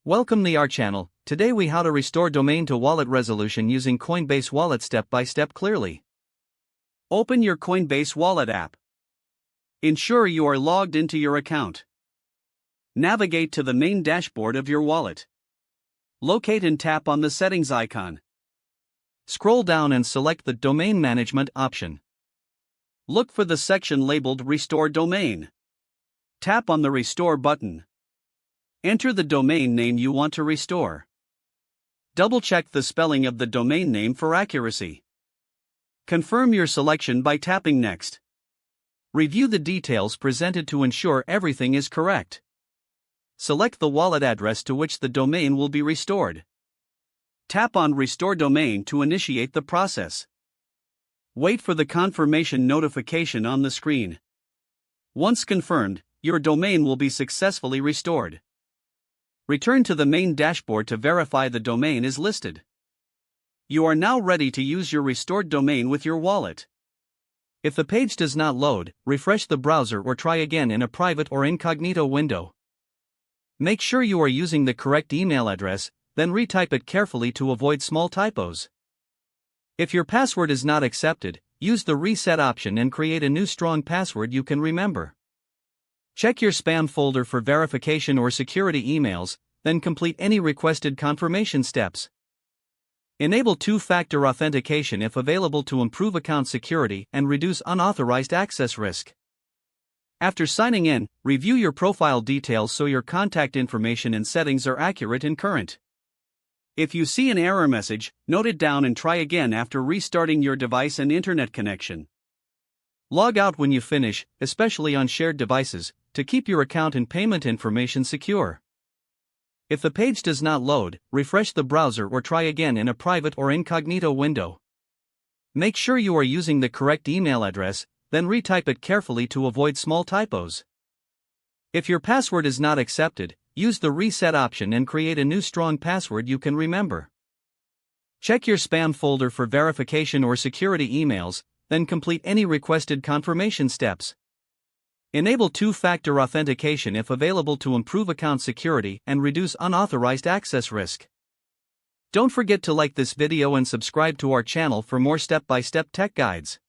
Welcome to our channel. Today we how to restore domain to wallet resolution using Coinbase Wallet step by step clearly. Open your Coinbase Wallet app. Ensure you are logged into your account. Navigate to the main dashboard of your wallet. Locate and tap on the settings icon. Scroll down and select the domain management option. Look for the section labeled Restore Domain. Tap on the Restore button. Enter the domain name you want to restore. Double-check the spelling of the domain name for accuracy. Confirm your selection by tapping Next. Review the details presented to ensure everything is correct. Select the wallet address to which the domain will be restored. Tap on Restore Domain to initiate the process. Wait for the confirmation notification on the screen. Once confirmed, your domain will be successfully restored. Return to the main dashboard to verify the domain is listed. You are now ready to use your restored domain with your wallet. If the page does not load, refresh the browser or try again in a private or incognito window. Make sure you are using the correct email address, then retype it carefully to avoid small typos. If your password is not accepted, use the reset option and create a new strong password you can remember. Check your spam folder for verification or security emails, then complete any requested confirmation steps. Enable two-factor authentication if available to improve account security and reduce unauthorized access risk. After signing in, review your profile details so your contact information and settings are accurate and current. If you see an error message, note it down and try again after restarting your device and internet connection. Log out when you finish, especially on shared devices, to keep your account and payment information secure. If the page does not load, refresh the browser or try again in a private or incognito window. Make sure you are using the correct email address, then retype it carefully to avoid small typos. If your password is not accepted, use the reset option and create a new strong password you can remember. Check your spam folder for verification or security emails, then complete any requested confirmation steps. Enable two-factor authentication if available to improve account security and reduce unauthorized access risk. Don't forget to like this video and subscribe to our channel for more step-by-step tech guides.